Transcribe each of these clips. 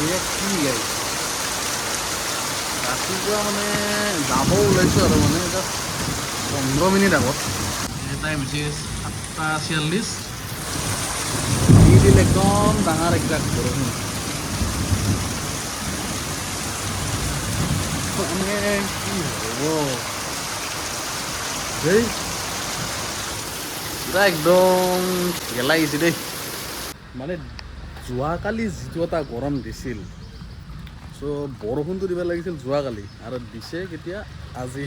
এয়া কি গাড়ী ৰাতিপুৱা মানে যাব ওলাইছোঁ আৰু মানে জাষ্ট 15 মিনিট আগত টাইম হৈছে 7:46 দি দিল একদম ডাঙৰ একজাক বৰষুণ মানে কি হ'ব দেই পুৰা একদম গেলাই গৈছে দেই মানে যোৱাকালি যিটো এটা গৰম দিছিল চ' বৰষুণটো দিব লাগিছিল যোৱাকালি আৰু দিছে কেতিয়া আজি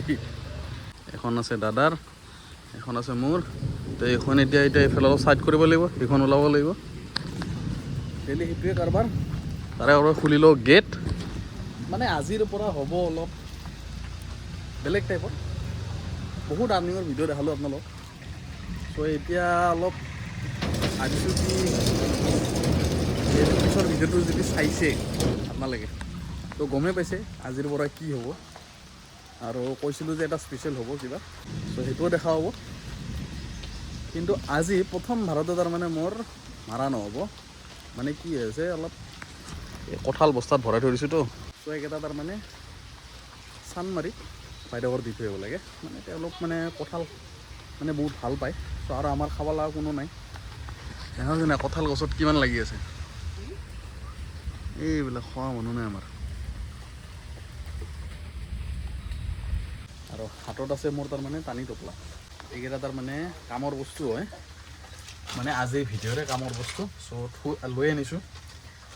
এখন আছে দাদাৰ এখন আছে মোৰ তো এইখন এতিয়া এইফালে অলপ চাইড কৰিব লাগিব এইখন ওলাব লাগিব ডেইলি সেইটোৱে কাৰবাৰ তাৰে অলপ খুলি লওঁ গেট মানে আজিৰ পৰা হ'ব অলপ বেলেগ টাইপৰ বহুত আৰ্নিঙৰ ভিডিঅ' দেখালোঁ আপোনালোক চ' এতিয়া অলপ ভাবিছোঁ কি পিছৰ ভিডিঅ'টো যদি চাইছে আপোনালোকে তো গমেই পাইছে আজিৰ পৰা কি হ'ব আৰু কৈছিলোঁ যে এটা স্পেচিয়েল হ'ব কিবা চ' সেইটোও দেখা হ'ব কিন্তু আজি প্ৰথম ভাৰতত তাৰমানে মোৰ মাৰা নহ'ব মানে কি হৈছে অলপ কঁঠাল বস্তাত ভৰাই থৈ দিছোঁতো চ' এইকেইটা তাৰমানে চানমাৰি বাইদেউঘৰ দি থৈ আহিব লাগে মানে তেওঁলোক মানে কঁঠাল মানে বহুত ভাল পায় চ' আৰু আমাৰ খাব লগা কোনো নাই দেখা নাই কঁঠাল গছত কিমান লাগি আছে এইবিলাক খোৱা মানুহ নাই আমাৰ আৰু হাতত আছে মোৰ তাৰমানে টানি টোপলা এইকেইটা তাৰমানে কামৰ বস্তু হয় মানে আজি ভিডিঅ'ৰে কামৰ বস্তু চ' লৈ আনিছোঁ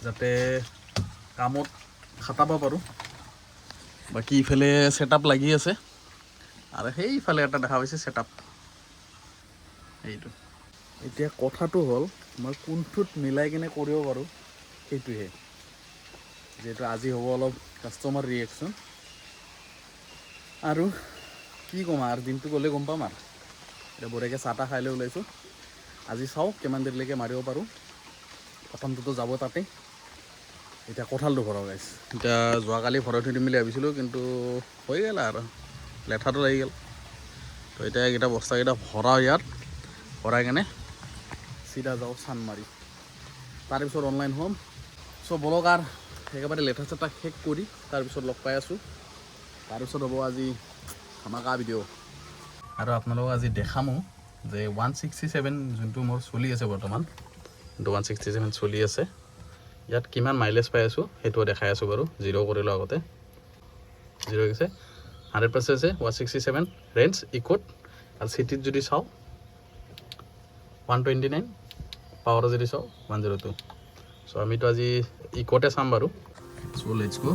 যাতে কামত খাটাব পাৰোঁ বাকী ইফালে ছেটআপ লাগি আছে আৰু সেইফালে এটা দেখা পাইছে ছেটআপ এইটো এতিয়া কথাটো হ'ল মই কোনটোত মিলাই কিনে কৰিব পাৰোঁ সেইটোহে যিহেতু আজি হ'ব অলপ কাষ্টমাৰ ৰিয়েকশ্যন আৰু কি ক'ম আৰু দিনটো গ'লে গম পাম আৰু এতিয়া বঢ়িয়াকৈ চাহ তাহ খাই লৈ ওলাইছোঁ আজি চাওঁ কিমান দেৰিলৈকে মাৰিব পাৰোঁ প্ৰথমটোতো যাব তাতে এতিয়া কঁঠালটো ভৰাব গাইছ এতিয়া যোৱাকালি ভৰাই থৈ দিম বুলি ভাবিছিলোঁ কিন্তু হৈ গ'ল আৰু লেঠাটো লাগি গ'ল তো এতিয়া এইকেইটা বস্তাকেইটা ভৰাওঁ ইয়াত ভৰাই কেনে চিধা যাওঁ চানমাৰি তাৰপিছত অনলাইন হ'ম চ' বলক আৰু একেবাৰে লেঠা চেঠা শেষ কৰি তাৰপিছত লগ পাই আছোঁ তাৰপিছত হ'ব আজি ধামাকা ভিডিঅ' আৰু আপোনালোকক আজি দেখামো যে 167 যোনটো মোৰ চলি আছে বৰ্তমান 167 চলি আছে ইয়াত কিমান মাইলেজ পাই আছোঁ সেইটোও দেখাই আছোঁ বাৰু জিৰ' কৰিলোঁ আগতে জিৰ' গৈছে 100% আছে 167 ৰেঞ্জ ইক'ত আৰু চিটিত যদি চাওঁ 129 পাৱাৰ যদি চাওঁ 102 চ' আমিতো আজি ইক'তে চাম বাৰু চ' লেটছ গো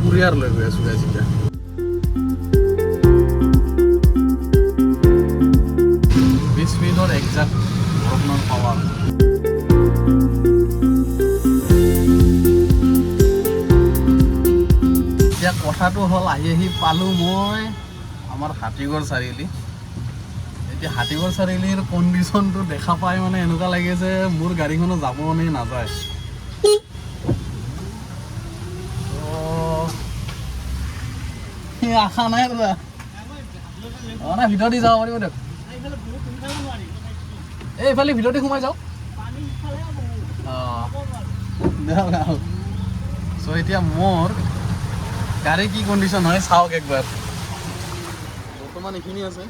কুৰিয়াৰ লৈ গৈ আছোঁ গাইজ এতিয়া 20 মিনিটৰ একজাক্ট বৰষুণৰ পাৱাৰ এতিয়া কথাটো হ'ল আহি পালোঁ মই আমাৰ হাতীগড় চাৰিআলি এতিয়া হাতীগড় চাৰিআলিৰ কণ্ডিশ্যনটো দেখা পাই মানে এনেকুৱা লাগে যে মোৰ গাড়ীখনো যাব নে নাযায় আশা নাই দাদা নাই ভিতৰত দি যাব পাৰিব দিয়ক এইফালে ভিতৰতে সোমাই যাওক অঁ চ' এতিয়া মোৰ গাড়ী কি কণ্ডিশ্যন হয় চাওক একবাৰ বৰ্তমান এইখিনি আছে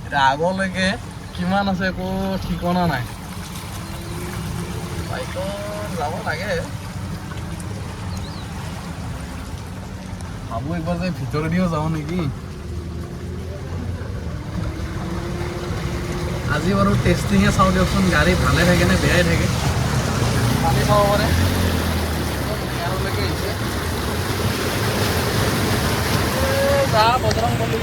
এতিয়া আগলৈকে কিমান আছে একো ঠিকনা নাই বাইকত যাব লাগে ভাবোঁ একবাৰ যে ভিতৰেদিও যাওঁ নেকি আজি বাৰু টেষ্টিঙে চাওঁ দিয়কচোন গাড়ী ভালে থাকে নে বেয়াই থাকে পানী চাব পাৰে ইয়াৰলৈকে আহিছে বজৰংবলী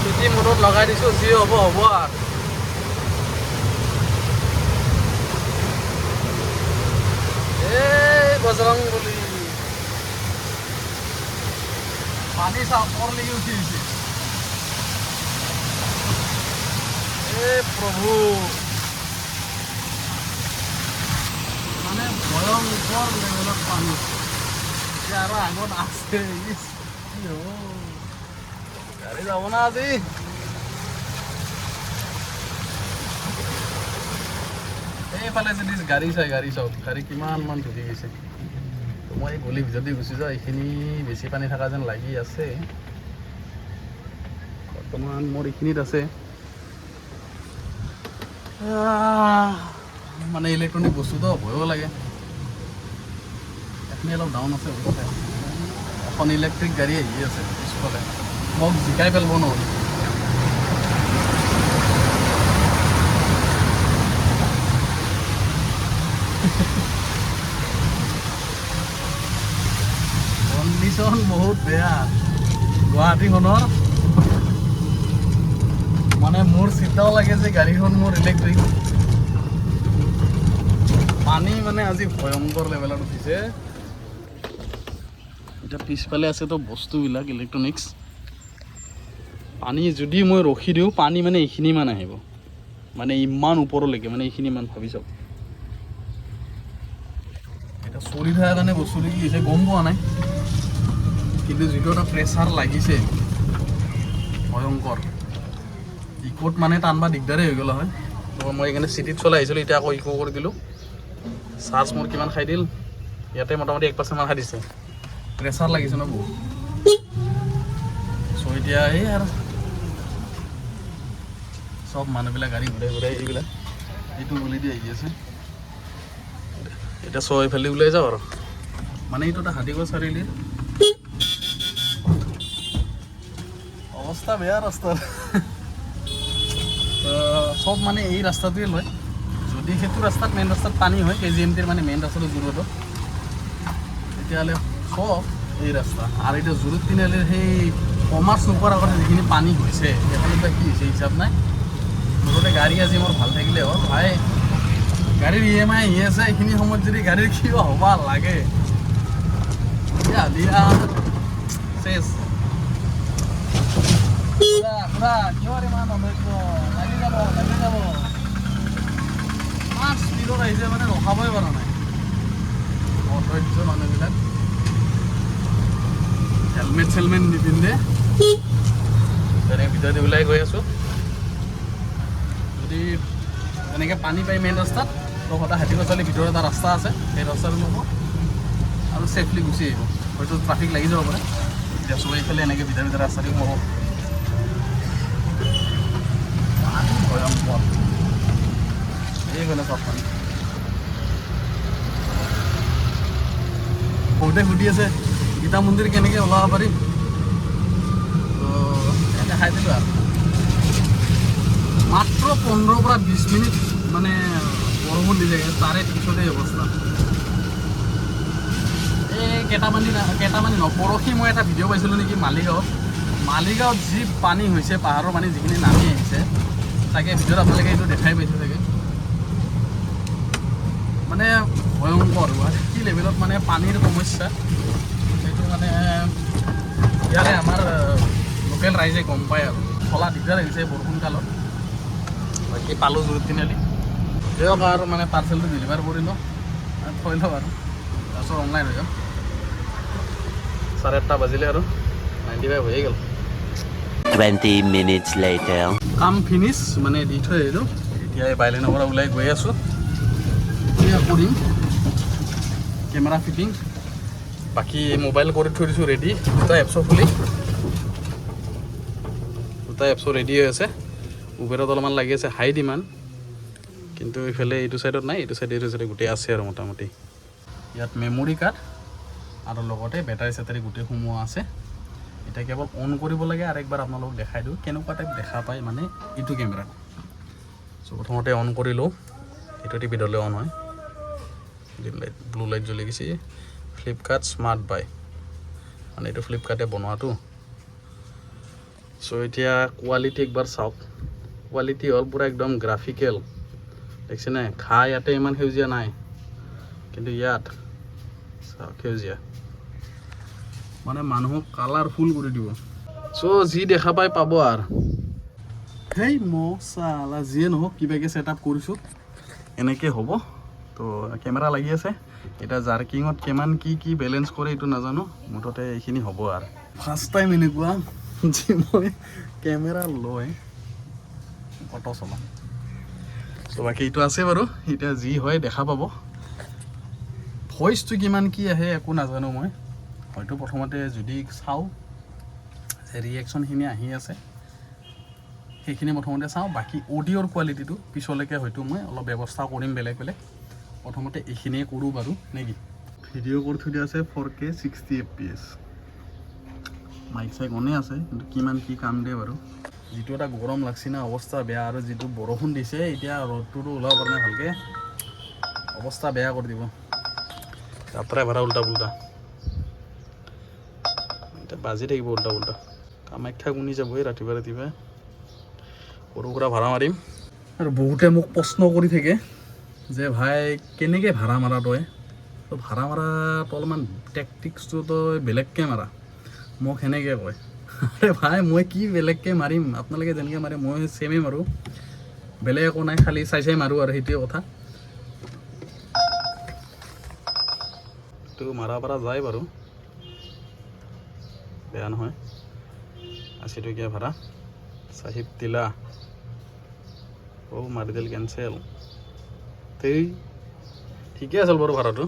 চিটি মোডত লগাই দিছোঁ যি হ'ব হ'ব আৰু এই বজৰংবলী পানী চাওঁ পৰলৈকে উঠি দিছে প্ৰভু মানে ভয়ংকৰ লেভেলত পানী এতিয়া আৰু আগত আছে গাড়ী যাব না আজি এইফালে যদি গাড়ী চাওক গাড়ী কিমান মান ঢুকি গৈছে মই এই গলি ভিতৰত দি গুচি যাওঁ এইখিনি বেছি পানী থকা যেন লাগি আছে বৰ্তমান মোৰ এইখিনিত আছে মানে ইলেক্ট্ৰনিক বস্তুটো ভয়ো লাগে এইখিনি অলপ ডাউন আছে এখন ইলেক্ট্ৰিক গাড়ী আহি আছে পিছফালে মোক জিকাই পেলাব নোৱাৰোঁ কণ্ডিশ্যন বহুত বেয়া গুৱাহাটীখনৰ মানে মোৰ চিন্তাও লাগে যে গাড়ীখন মোৰ ইলেক্ট্ৰিক পানী মানে আজি ভয়ংকৰ লেভেলত উঠিছে এতিয়া পিছফালে আছেতো বস্তুবিলাক ইলেক্ট্ৰনিক্স পানী যদি মই ৰখি দিওঁ পানী মানে এইখিনিমান আহিব মানে ইমান ওপৰলৈকে মানে এইখিনিমান ভাবি চাওক এটা চলি থকাৰ কাৰণে বস্তুটো কি হৈছে গম পোৱা নাই কিন্তু যিটো এটা প্ৰেছাৰ লাগিছে ভয়ংকৰ ইকোত মানে টানবা দিগদাৰেই হৈ গ'ল হয় তো মই এইকাৰণে চিটিত চলাই আহিছিলোঁ এতিয়া আকৌ ইকো কৰি দিলোঁ চাৰ্জ মোৰ কিমান খাই দিল ইয়াতে মোটামুটি 1% মান খাই দিছে প্ৰেছাৰ লাগিছে ন বহুত চ' এতিয়া এই আৰু চব মানুহবিলাক গাড়ী ঘূৰাই এইবিলাক এইটো গলি দি আহি আছে এতিয়া চব এইফালে ওলাই যাওঁ আৰু মানে এইটো এটা হাতীগড় চাৰিআলিৰ অৱস্থা বেয়া ৰাস্তাৰ চব মানে এই ৰাস্তাটোৱে লয় যদি সেইটো ৰাস্তাত মেইন ৰাস্তাত পানী হয় KGMTৰ মানে মেইন ৰাস্তাটো জোৰতো তেতিয়াহ'লে চব এই ৰাস্তা আৰু এতিয়া জোৰত তিনিআলিৰ সেই কমাৰ্চ নোপোৱাৰ আগতে যিখিনি পানী হৈছে সেইফালে কি হৈছে হিচাপ নাই মুঠতে গাড়ী আজি মোৰ ভাল থাকিলে হ'ল ভাই গাড়ীৰ EMI আহি আছে এইখিনি সময়ত যদি গাড়ীৰ কিবা হ'ব লাগে দিয়া চেছ কিহৰ ইমান অনৈক্য লাগি যাব ইমান স্পীডত আহিছে মানে ৰখাবই পৰা নাই অধৈৰ্য মানুহবিলাক হেলমেট নিপিন্ধে তেনেকৈ ভিতৰতে ওলাই গৈ আছোঁ যদি এনেকৈ পানী পাই মেইন ৰাস্তাত তো সদায় হাতীগড় চাৰিআলিৰ ভিতৰত এটা ৰাস্তা আছে সেই ৰাস্তাটো ল'ব আৰু ছেফলি গুচি আহিব হয়তো ট্ৰাফিক লাগি যাব পাৰে এতিয়া চব এইফালে এনেকৈ ভিতৰে ৰাস্তাটো সোমাব ভয়ংকৰ এইফালে চব পানী বহুতে সুধি আছে গীতা মন্দিৰ কেনেকৈ ওলাব পাৰিম তো দেখাই দিলোঁ আৰু মাত্ৰ 15 পৰা 20 মিনিট মানে বৰষুণ দি যায় তাৰে পিছতে অৱস্থা এই কেইটামানি পৰহি মই এটা ভিডিঅ' পাইছিলোঁ নেকি মালিগাঁৱত যি পানী হৈছে পাহাৰৰ পানী যিখিনি নামি আহিছে তাকে ভিডিঅ'ত আপোনালোকে এইটো দেখাই পাইছে চাগে মানে ভয়ংকৰ কি লেভেলত মানে পানীৰ সমস্যা সেইটো মানে ইয়াৰে আমাৰ লোকেল ৰাইজে গম পায় আৰু চলা দিগদাৰ আহিছে বৰষুণ কালত বাকী পালোঁ জোৰত তিনিআলি দিয়ক আৰু মানে পাৰ্চেলটো ডেলিভাৰ কৰি লওঁ থৈ লওক আৰু তাৰপিছত অনলাইন হৈ যাম 8:30 বাজিলে আৰু 95 হৈয়ে গ'ল 20 minutes later কাম ফিনিছ মানে দি থৈ আহিলোঁ এতিয়া এই বাইলেনৰ পৰা ওলাই গৈ আছোঁ এয়া কৰিম কেমেৰা ফিটিং বাকী মোবাইল কৰি থৈ দিছোঁ ৰেডি দুটা এপছো ৰেডি হৈ আছে উবেৰত অলপমান লাগি আছে হাই ডিমাণ্ড কিন্তু ইফালে এইটো ছাইডত নাই এইটো চাইডে গোটেই আছে আৰু মোটামুটি ইয়াত মেমৰি কাৰ্ড আৰু লগতে বেটাৰী চেটাৰী গোটেই সোমোৱা আছে এটা কেৱল অন কৰিব লাগে আৰু একবাৰ আপোনালোকক দেখাই দিওঁ কেনেকুৱা টাইপ দেখা পায় মানে এইটো কেমেৰা চ' প্ৰথমতে অন কৰি লওঁ এইটো টিপি ধৰিলে অন হয় ব্লু লাইট জ্বলি গৈছে ফ্লিপকাৰ্ট স্মাৰ্ট বাই মানে এইটো ফ্লিপকাৰ্টে বনোৱাটো চ' এতিয়া কোৱালিটি একবাৰ চাওক কোৱালিটি হ'ল পূৰা একদম গ্ৰাফিকেল দেখিছেনে ঘাঁ ইয়াতে ইমান সেউজীয়া নাই কিন্তু ইয়াত চাওক সেউজীয়া মানে মানুহক কালাৰফুল কৰি দিব চ' যি দেখা পাই পাব আৰু সেই চালা যিয়ে নহওক কিবাকৈ ছেট আপ কৰিছোঁ এনেকৈ হ'ব তো কেমেৰা লাগি আছে এতিয়া জাৰ্কিঙত কিমান কি বেলেঞ্চ কৰে এইটো নাজানো মুঠতে এইখিনি হ'ব আৰু ফাৰ্ষ্ট টাইম এনেকুৱা যি মই কেমেৰা লৈ অটো চলাম চ' বাকী এইটো আছে বাৰু এতিয়া যি হয় দেখা পাব ভইচটো কিমান কি আহে একো নাজানো মই হয়তো প্ৰথমতে যদি চাওঁ যে ৰিয়েকশ্যনখিনি আহি আছে সেইখিনি প্ৰথমতে চাওঁ বাকী অডিঅ'ৰ কোৱালিটিটো পিছলৈকে হয়তো মই অলপ ব্যৱস্থা কৰিম বেলেগ প্ৰথমতে এইখিনিয়ে কৰোঁ বাৰু নেকি ভিডিঅ' কৰি থৈ দিয়া আছে 4K 60 FPS মাইক চাইক অনে আছে কিন্তু কিমান কি কাম দিয়ে বাৰু যিটো এটা গৰম লাগছি না অৱস্থা বেয়া আৰু যিটো বৰষুণ দিছে এতিয়া ৰ'দটোতো ওলাব পৰা নাই ভালকৈ অৱস্থা বেয়া কৰি দিব যাত্ৰাই ভাড়া উল্টা পুল্টা এতিয়া বাজি থাকিব উল্টা পুল্টা কামাখ্যা গুণি যাবই ৰাতিপুৱা সৰু সুৰা ভাড়া মাৰিম আৰু বহুতে মোক প্ৰশ্ন কৰি থাকে যে ভাই কেনেকৈ ভাড়া মাৰা তই ভাড়া মাৰাটো অলপমান টেকটিক্সটো তই বেলেগকৈ মাৰা মোক সেনেকৈ কয় আৰে ভাই মই কি বেলেগকৈ মাৰিম আপোনালোকে যেনেকৈ মাৰে মই ছেমেই মাৰোঁ বেলেগ একো নাই খালি চাই মাৰোঁ আৰু সেইটোৱে কথা তো মাৰা পৰা যায় বাৰু বেয়া নহয় 80 টকীয়া ভাড়া চাহিব তিলা মাৰি দিল কেঞ্চেল ঠিকে আছিল বাৰু ভাড়াটো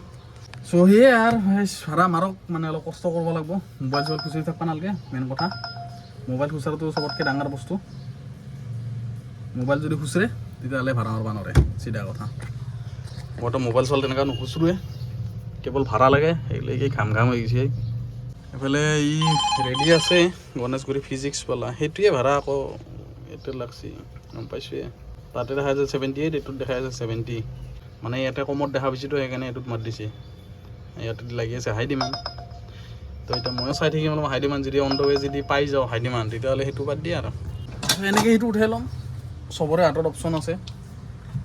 চ' সেয়ে আৰু ভাড়া মাৰক মানে অলপ কষ্ট কৰিব লাগিব মোবাইল চোবাইল খুচৰি থাকিব নালাগে মেইন কথা মোবাইল খুচৰাটো চবতকৈ ডাঙৰ বস্তু মোবাইল যদি খুচৰে তেতিয়াহ'লে ভাড়া মাৰিব নোৱাৰে চিধা কথা মইতো মোবাইল চোৱাল তেনেকুৱা নুখুচৰোৱে কেৱল ভাড়া লাগে সেইলৈকে ঘাম হৈ গৈছে এইফালে ই ৰেডি আছে গণেশগুৰি ফিজিক্স পালা সেইটোৱে ভাড়া আকৌ এইটো লাগছি গম পাইছোৱে তাতে দেখা যায় 78 এইটোত দেখা যায় 70 মানে ইয়াতে কমত দেখা পাইছিলোঁ সেইকাৰণে এইটোত মাত দিছে ইয়াতে লাগি আছে হাই ডিমাণ্ড তো এতিয়া ময়ো চাই থাকিম অলপ হাই ডিমাণ্ড যদি অন দ্য ৱে যদি পাই যাওঁ হাই ডিমাণ্ড তেতিয়াহ'লে সেইটো বাদ দিয়ে আৰু এনেকৈ সেইটো উঠাই ল'ম চবৰে হাতত অপশ্যন আছে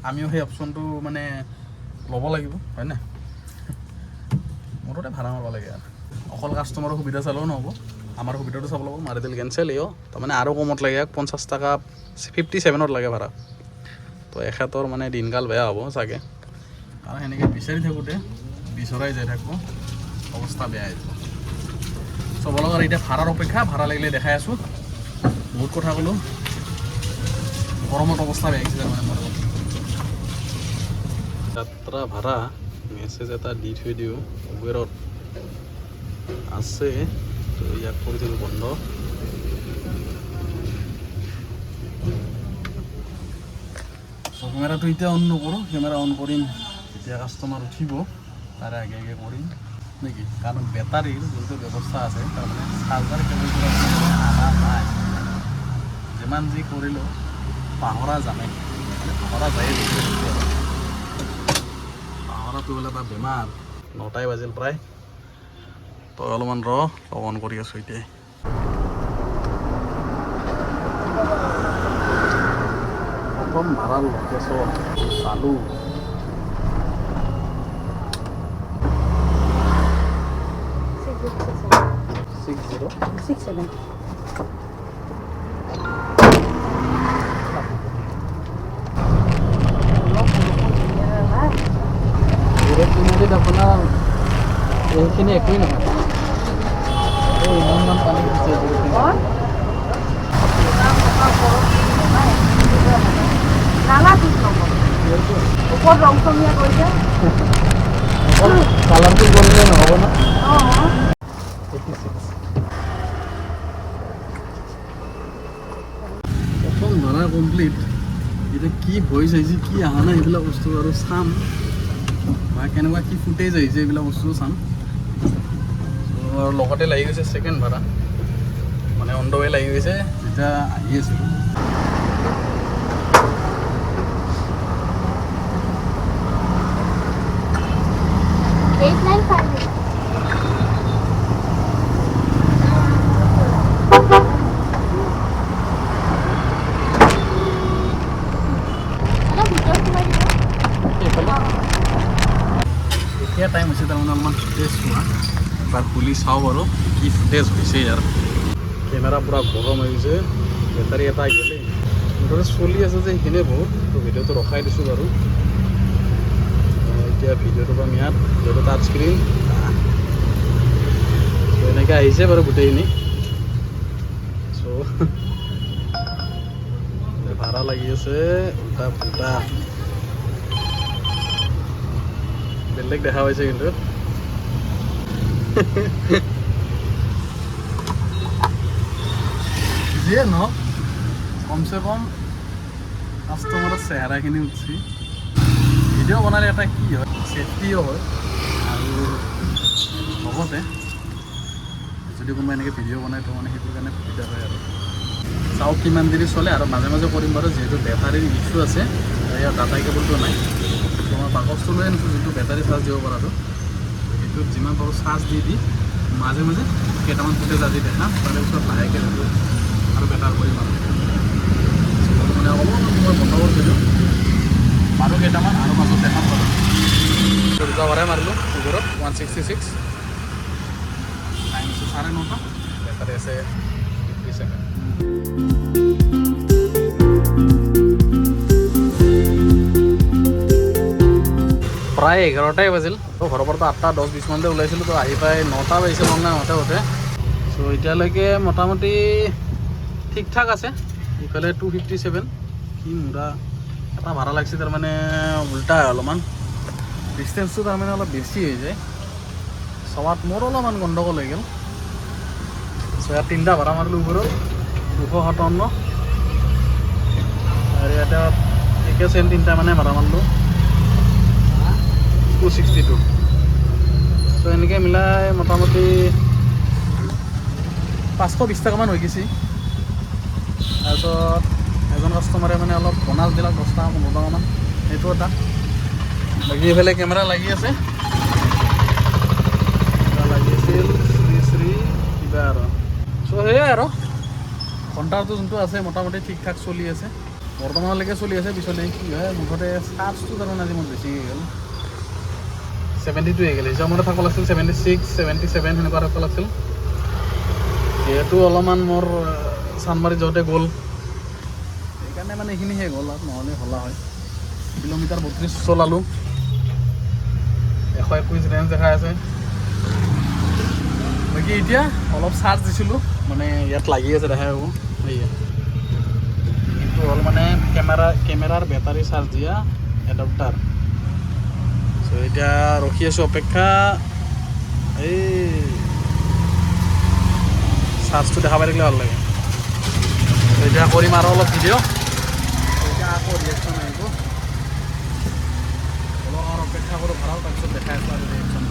আমিও সেই অপশ্যনটো মানে ল'ব লাগিব হয় নাই মুঠতে ভাড়া মাৰিব লাগে আৰু অকল কাষ্টমাৰৰ সুবিধা চালেও নহ'ব আমাৰ সুবিধাটো চাব লাগিব মাৰি দিল কেঞ্চেল তাৰমানে আৰু কমত লাগে 50 টকা 57ত লাগে ভাড়া তো এখেতৰ মানে দিনকাল বেয়া হ'ব চাগে আৰু সেনেকৈ বিচাৰি থাকোঁতে বিচৰাই যাই থাকিব অৱস্থা বেয়া হৈ যাব চব লগা এতিয়া ভাড়াৰ অপেক্ষা ভাড়া লাগিলে দেখাই আছোঁ বহুত কথা ক'লোঁ গৰমত অৱস্থা বেয়া হৈছে মানে মোৰ যাত্ৰা ভাড়া মেছেজ এটা দি থৈ দিওঁ উবেৰত আছে তো ইয়াক কৰি দিলোঁ বন্ধ কেমেৰাটো এতিয়া অন নকৰোঁ কেমেৰা অন কৰিম যেতিয়া কাষ্টমাৰ উঠিব তাৰে আগে আগে কৰিম নেকি কাৰণ বেটাৰীৰ যোনটো ব্যৱস্থা আছে তাৰমানে চাৰ্জাৰ কেবলটো অনা নাই যিমান যি কৰিলোঁ পাহৰা জানে পাহৰা যায় পাহৰাটো বোলে এটা বেমাৰ 9টাই বাজিল প্ৰায় তই অলপমান অন কৰি আছোঁ এতিয়া প্ৰথম ভাড়া লোকেশ্যন চালোঁ আপোনাৰ এইখিনি একোৱেই নহয় ইমান পানী কালাৰটো কৰিলে নহ'ব না প্ৰথম ভাড়া কমপ্লিট এতিয়া কি ভইচ আহিছে কি অহা নাই এইবিলাক বস্তু আৰু চাম বা কেনেকুৱা কি ফুটেজ আহিছে এইবিলাক বস্তু চাম আৰু লগতে লাগি গৈছে ছেকেণ্ড ভাড়া মানে অন দ্য ৱে লাগি গৈছে যেতিয়া আহি আছিলোঁ এতিয়া টাইম হৈছে তাৰমানে অলপমান ফুটেজ চোৱা এবাৰ খুলি চাওঁ বাৰু কি ফুটেজ হৈছে ইয়াৰ কেমেৰা পূৰা গৰম হৈ গৈছে বেটাৰী এটা গ'লে মুঠতে চলি আছে যে সেইখিনিয়ে বহুত তো ভিডিঅ'টো ৰখাই দিছোঁ বাৰু এতিয়া ভিডিঅ'টো পাম ইয়াত ভিডিঅ'টো টাচ স্ক্ৰীণ তো এনেকৈ আহিছে বাৰু গোটেইখিনি চ' আছে উল্টা পুল্টা বেলেগ দেখা পাইছে কিন্তু যিয়ে নহওক কমচে কম কাষ্টমাৰৰ চেহেৰাখিনি উঠছি ভিডিঅ' বনালে এটা কি হয় ছেফটিও হয় আৰু লগতে যদি কোনোবাই এনেকৈ ভিডিঅ' বনাই তো মানে সেইটো কাৰণে সুবিধা হয় আৰু চাওক কিমান দেৰি চলে আৰু মাজে মাজে কৰিম বাৰু যিহেতু বেটাৰীৰ ইছ্যু আছে ইয়াৰ ডাটা কেবলটো নাই তো মই বাকচটো লৈ আনিছোঁ যিটো বেটাৰী চাৰ্জ দিব পৰাটো সেইটোত যিমান পাৰোঁ চাৰ্জ দি মাজে মাজে কেইটামান ফুটেজ আজি দেখা তাৰে পিছত লাহেকৈ আৰু বেটাৰ কৰিম আৰু মানে অলপমান মই বন্ধ কৰিছিলোঁ আৰু কেইটামান আৰু মাজত দেখাম বাৰু দুটা ভৰাই মাৰিলোঁ ওপৰত 166 টাইম আছে 9:30 বেটাৰী আছে 50 ছেকেণ্ড প্ৰায় 11টাই বাজিল তো ঘৰৰ পৰা 8টা 10-20 মানতে ওলাইছিলোঁ তো আহি পাই 9টা বাজিছিল অনলাইন হওঁতে চ' এতিয়ালৈকে মোটামুটি ঠিক ঠাক আছে ইফালে 257 কি মুৰা এটা ভাড়া লাগছে তাৰমানে উল্টা হয় অলপমান ডিষ্টেঞ্চটো তাৰমানে অলপ বেছি হৈ যায় চবাত মোৰ অলপমান গণ্ডগোল হৈ গ'ল চ' ইয়াত 3টা ভাড়া মাৰিলোঁ ওপৰত 257 আৰু ইয়াতে একে চেম 3টা মানে ভাড়া মাৰিলোঁ 262 চ' এনেকৈ মিলাই মোটামুটি 520 টকামান হৈ গৈছে তাৰপিছত এজন কাষ্টমাৰে মানে অলপ বনাছ দিলাক 10 টকা 15 টকামান সেইটো এটা বাকী এইফালে কেমেৰা লাগি আছে লাগি আছিল শ্ৰী কিবা আৰু চ' সেয়াই আৰু ঘণ্টাটো যোনটো আছে মোটামুটি ঠিক ঠাক চলি আছে বৰ্তমানলৈকে চলি আছে পিছলৈ কি হয় মুঠতে চাৰ্জটো তাৰমানে আজি মোৰ বেছি হৈ গ'ল 72 হৈ গ'ল হিচাপমতে থাকিব লাগিছিল 76 77 সেনেকুৱা থাকিব লাগিছিল যিহেতু অলপমান মোৰ চানমাৰী যাওঁতে গ'ল সেইকাৰণে মানে এইখিনি শেষ হ'ল আৰু নহ'লে হলা হয় কিলোমিটাৰ 32 চলালোঁ 121 ৰেঞ্জ দেখাই আছে বাকী এতিয়া অলপ চাৰ্জ দিছিলোঁ মানে ইয়াত লাগি আছে দেখাই হ'ব সেয়া কিন্তু হ'ল মানে কেমেৰাৰ বেটাৰী চাৰ্জ দিয়া এডাপ্টাৰ চ' এতিয়া ৰখি আছোঁ অপেক্ষা এই চাৰ্জটো দেখা পাই থাকিলে ভাল লাগে এতিয়া কৰিম আৰু অলপ ভিডিঅ' এতিয়া আকৌ ৰিয়েকশ্যন আহিব অলপ আৰু অপেক্ষা কৰোঁ ভাড়াও তাৰপিছত দেখাই আছোঁ আৰু ৰিয়েকশ্যন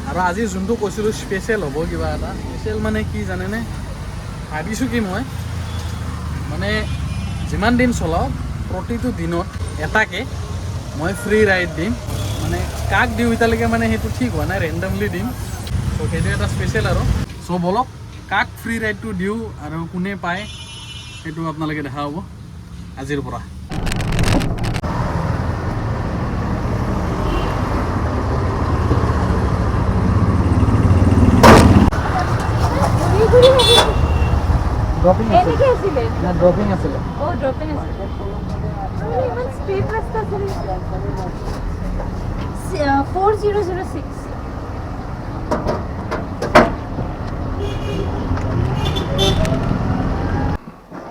আৰু আজি যোনটো কৈছিলোঁ স্পেচিয়েল হ'ব কিবা এটা স্পেচিয়েল মানে কি জানেনে ভাবিছোঁ কি মই মানে যিমান দিন চলাওঁ প্ৰতিটো দিনত এটাকৈ মই ফ্ৰী ৰাইড দিম মানে কাক দিওঁ এতিয়ালৈকে মানে সেইটো ঠিক হোৱা নাই ৰেণ্ডমলি দিম চ' সেইটো এটা স্পেচিয়েল আৰু চ' বলক কাক ফ্ৰী ৰাইডটো দিওঁ আৰু কোনে পায় সেইটো আপোনালোকে দেখা হ'ব আজিৰ পৰা ড্ৰপিং আছিলে ড্ৰপিং আছিলে Oh, dropping is even speed rasta 4006.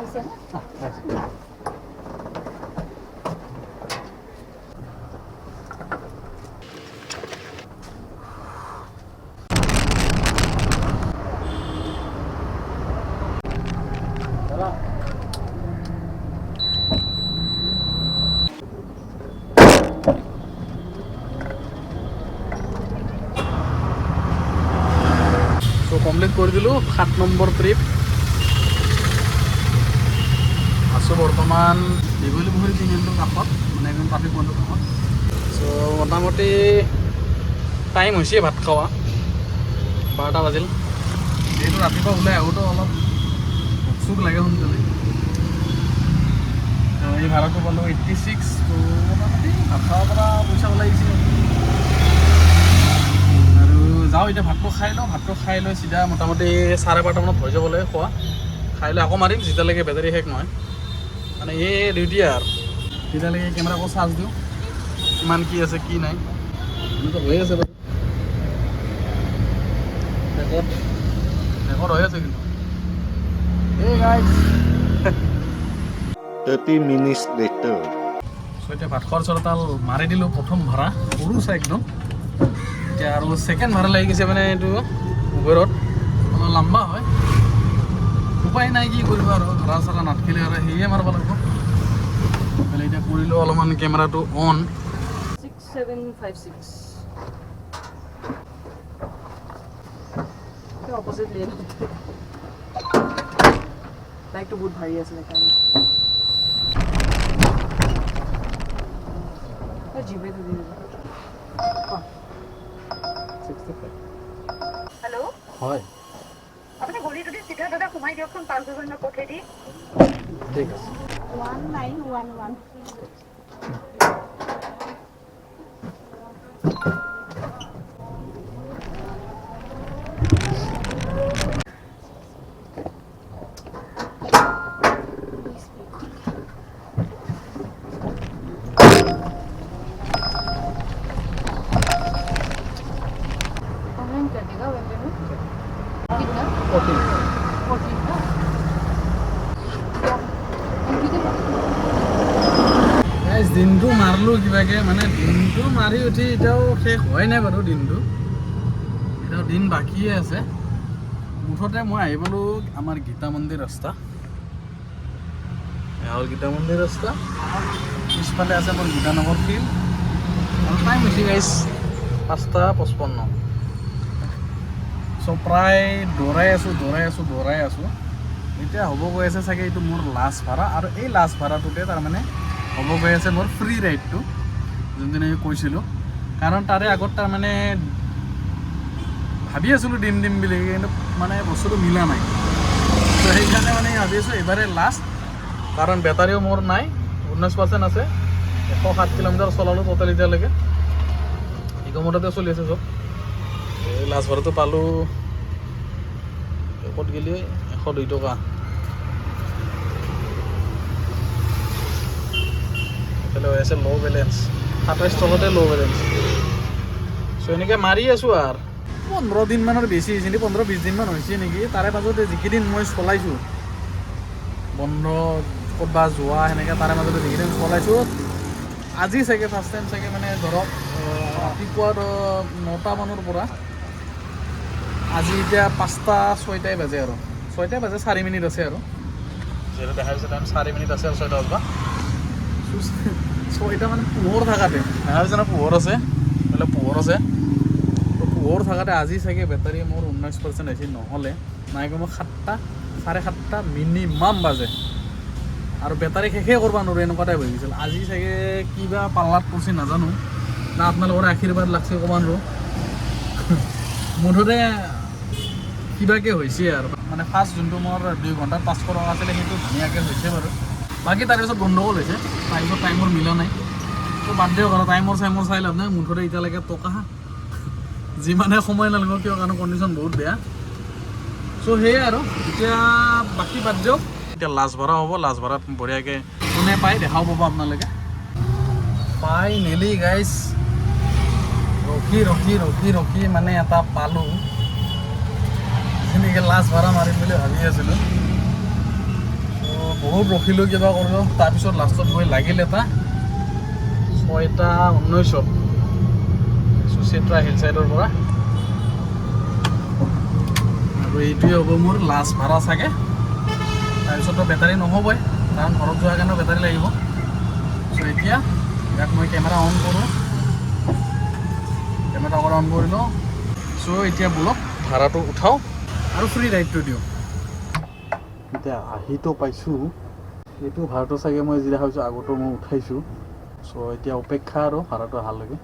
ऐसे ना চ' কমপ্লিট কৰি দিলোঁ 7 নম্বৰ ট্ৰিপ আছোঁ বৰ্তমান দীঘলী পুখুৰী তিনিআলিটোৰ কাষত মানে একদম ট্ৰাফিক পইণ্টৰ কাষত চ' মোটামুটি টাইম হৈছে ভাত খোৱা 12টা বাজিল যিহেতু ৰাতিপুৱা ওলাই আহোঁতো অলপ চুক লাগে সোনকালে এই ভাড়াটো পালোঁ 86 ত' মোটামুটি ভাত খাবৰ পৰা পইচা ওলাই আহিছে আৰু যাওঁ এতিয়া ভাতটো খাই লওঁ ভাতটো খাই লৈ চিধা মোটামুটি 12:30 মানত হৈ যাব লাগে খোৱা খাই লৈ আকৌ মাৰিম যেতিয়ালৈকে বেটাৰী শেষ নহয় মানে এই ডিউটি আৰু তেতিয়ালৈকে কেমেৰা আকৌ চাৰ্জ দিওঁ কিমান কি আছে কি নাই এনেতো হৈ আছে বাৰু ৰেকৰ্ড হৈ আছে কিন্তু এই গাইজ 30 minutes later. চ' এতিয়া ভাত খোৱাৰ চৰতাল মাৰি দিলোঁ প্ৰথম ভাড়া সৰু চাই একদম এতিয়া আৰু ছেকেণ্ড ভাড়া লাগি গৈছে মানে এইটো উবেৰত অলপ লম্বা হয় উপায় নাই কি কৰিব আৰু ভাড়া চাড়া নাথাকিলে আৰু সেয়ে মাৰিব লাগিব বোলে এতিয়া কৰিলোঁ অলপমান কেমেৰাটো অন 6756 অপোজিট লেন বাইকটো বহুত ভাৰী আছিলে কাৰণে জিপে ধৰি হেল্ল' হয় আপুনি গলি যদি চিধা দাদা সোমাই দিয়কচোন 5,000 পঠেই দি ঠিক আছে 1911 ऑनलाइन कर देगा वेब पेमेंट कितना 14 ना গাইজ দিনটো মাৰিলোঁ কিবাকৈ মানে দিনটো মাৰি উঠি এতিয়াও শেষ হোৱাই নাই বাৰু দিনটো এতিয়াও দিন বাকীয়ে আছে মুঠতে মই আহি পালোঁ আমাৰ গীতা মন্দিৰ ৰাস্তা এয়া হ'ল গীতা মন্দিৰ ৰাস্তা পিছফালে আছে মোৰ গীতানগৰ ফিল্ড আৰু টাইম হৈছে গাইজ 5:55 চ' প্ৰায় দৌৰাই আছোঁ এতিয়া হ'ব গৈ আছে চাগে এইটো মোৰ লাষ্ট ভাড়া আৰু এই লাষ্ট ভাড়াটোতে তাৰমানে হ'ব গৈ আছে মোৰ ফ্ৰী ৰাইডটো যোনদিনা আমি কৈছিলোঁ কাৰণ তাৰে আগত তাৰমানে ভাবি আছিলোঁ দিম বুলি কিন্তু মানে বস্তুটো মিলা নাই তো সেইকাৰণে মানে ভাবি আছোঁ এইবাৰে লাষ্ট কাৰণ বেটাৰীও মোৰ নাই 19% আছে 107 কিলোমিটাৰ চলালোঁ টোটেল এতিয়ালৈকে ইকমততে চলি আছে চব এই লাষ্ট ভাড়াটো পালোঁ ক'ত গেলি 102 টকা এইফালে হৈ আছে ল' বেলেঞ্চ 27 টকাতে ল' বেলেঞ্চ চ' এনেকৈ মাৰি আছোঁ আৰু 15 দিনমানৰ বেছি হৈছে নেকি 15-20 দিনমান হৈছে নেকি তাৰে মাজতে যিকেইদিন মই চলাইছোঁ বন্ধ ক'ৰবাত যোৱা সেনেকৈ তাৰে মাজতে যিকেইদিন চলাইছোঁ আজি চাগে ফাৰ্ষ্ট টাইম চাগে মানে ধৰক ৰাতিপুৱা 9টা মানৰ পৰা আজি এতিয়া 5:06 বাজে আৰু 6 বাজে 4 মিনিট আছে আৰু যিহেতু দেখা হৈছে টাইম 4 মিনিট আছে আৰু 6টা বজা 6টা মানে পোহৰ থাকাতে দেখা হৈছে না পোহৰ আছে বোলে পোহৰ আছে তো পোহৰ থাকাতে আজি চাগে বেটাৰী মোৰ 19% হৈছে নহ'লে নাই কমেও 7টা 7:30 মিনিমাম বাজে আৰু বেটাৰী শেষে কৰিব নোৱাৰোঁ এনেকুৱা টাইপ হৈ গৈছিল আজি চাগে কিবা পাল্লাত পৰিছে নাজানো না আপোনালোকৰ আশীৰ্বাদ লাগছে ক'ব নোৱাৰোঁ মুঠতে কিবাকৈ হৈছে আৰু মানে ফাৰ্ষ্ট যোনটো মোৰ 2 ঘণ্টাত 500 টকা আছিলে সেইটো ধুনীয়াকৈ হৈছে বাৰু বাকী তাৰপিছত গণ্ডগোল হৈছে তাৰপিছত টাইমৰ মিলা নাই তো বাদ দিয়ক আৰু টাইমৰ চাই লাভ নাই মুঠতে এতিয়ালৈকে টকা যিমানে সময় নালাগক কিয় কাৰণ কণ্ডিশ্যন বহুত বেয়া চ' সেয়ে আৰু এতিয়া বাকী বাদ দিয়ক এতিয়া লাষ্ট ভাড়া হ'ব লাষ্ট ভাড়াত বঢ়িয়াকৈ কোনে পায় দেখাও পাব আপোনালোকে ফাইনেলি গাইজ ৰখি মানে এটা পালোঁ এনেকৈ লাষ্ট ভাড়া মাৰিম বুলি ভাবি আছিলোঁ বহুত ৰখিলোঁ কিবা কৰিলোঁ তাৰপিছত লাষ্টত গৈ লাগিল এটা 6:19 সুচিত্ৰা হিল চাইডৰ পৰা আৰু এইটোৱে হ'ব মোৰ লাষ্ট ভাড়া চাগে তাৰপিছততো বেটাৰী নহ'বই কাৰণ ঘৰত যোৱাৰ কাৰণেও বেটাৰী লাগিব চ' এতিয়া ইয়াত মই কেমেৰা অন কৰোঁ কেমেৰা অন কৰি লওঁ চ' এতিয়া বলক ভাড়াটো উঠাওঁ আৰু ফ্ৰী ৰাইডটো দিওঁ এতিয়া আহিতো পাইছোঁ এইটো ভাড়াটো চাগে মই যি দেখা পাইছোঁ আগতো মই উঠাইছোঁ চ' এতিয়া অপেক্ষা আৰু ভাড়াটো অহালৈকে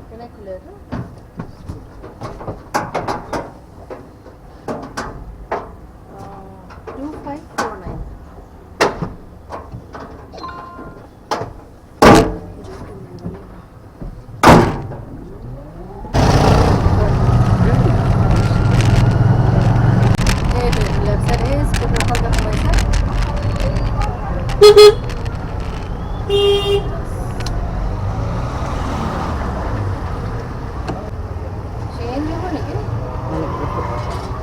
কেনে খুলে এইটো 2549 left side is Protocol de Fuerza. Change দিব নেকি?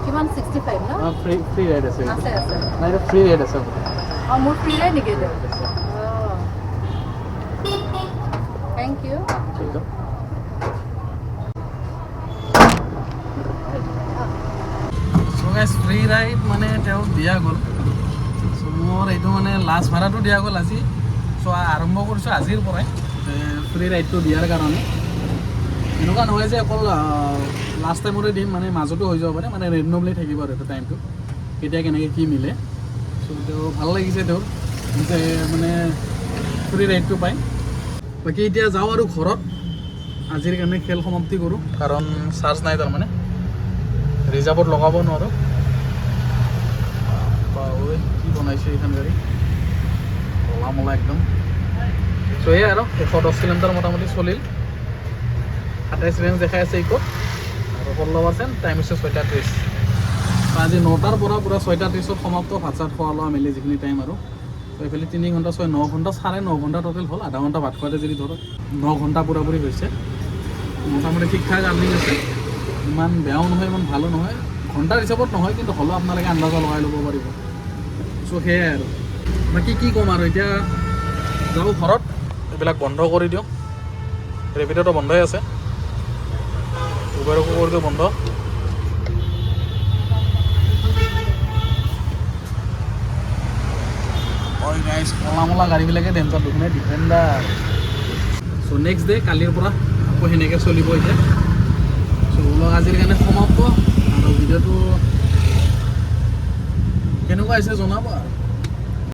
কিমান 65 ন? ফ্ৰী ৰাইড আছে আছে নাই ফ্ৰী ৰাইড আছে Oh, more free ride again. Oh. Thank you. So guys, free ride মানে তেওঁ দিয়া গ'ল। চ' মোৰ এইটো মানে লাষ্ট ভাড়াটো দিয়া গ'ল আজি। চ' আৰম্ভ কৰিছোঁ আজিৰ পৰাই ফ্ৰী ৰাইডটো দিয়াৰ কাৰণে। এনেকুৱা নহয় যে অকল লাষ্ট টাইমতে দিম, মানে মাজতো হৈ যাব পাৰে, মানে ৰেণ্ডমলি থাকিব আৰু এইটো টাইমটো কেতিয়া কেনেকৈ কি মিলে। চ' তেওঁ ভাল লাগিছে তেওঁৰ যে মানে ফ্ৰী ৰাইডটো পায়। বাকী এতিয়া যাওঁ আৰু ঘৰত আজিৰ কাৰণে খেল সমাপ্তি কৰোঁ, কাৰণ চাৰ্জ নাই তাৰমানে ৰিজাৰ্ভত লগাব নোৱাৰোঁ। কি বনাইছে এইখন গাড়ী, কলা মলা একদম। চ' সেয়াই আৰু 110 কিলোমিটাৰ মোটামুটি চলিল। 28 ৰেঞ্জ দেখাই আছে ইকত আৰু 16%, টাইম হৈছে 6:30। আজি 9টাৰ পৰা পূৰা 6:30 সমাপ্ত, ভাত চাত খোৱা লোৱা মেলি যিখিনি টাইম আৰু। ত' এইফালে 3 ঘণ্টা 9 ঘণ্টা 9.5 ঘণ্টা টোটেল হ'ল। আধা ঘণ্টা ভাত খোৱাতে যদি ধৰক 9 ঘণ্টা পূৰাপূৰি হৈছে। মোটামুটি ঠিক ঠাক আৰ্নিং আছে, ইমান বেয়াও নহয় ইমান ভালো নহয়, ঘণ্টাৰ হিচাপত নহয়, কিন্তু হ'লেও আপোনালোকে আন্দাজা লগাই ল'ব পাৰিব। চ' সেয়াই আৰু বাকী কি ক'ম আৰু, এতিয়া যাওঁ ঘৰত, এইবিলাক বন্ধ কৰি দিওঁ। ৰেপিড'টো বন্ধই আছে, উবেৰকো কৰি দিওঁ বন্ধ। হয় গাইজ, কলা মলা গাড়ীবিলাকে ডেঞ্জাৰ দুখনে ডিফেণ্ডাৰ। চ' নেক্সট ডে কালিৰ পৰা আকৌ সেনেকৈ চলিব এতিয়া। চ' ওলক আজিৰ কাৰণে সমাপ্ত, আৰু ভিডিঅ'টো কেনেকুৱা হৈছে জনাব আৰু।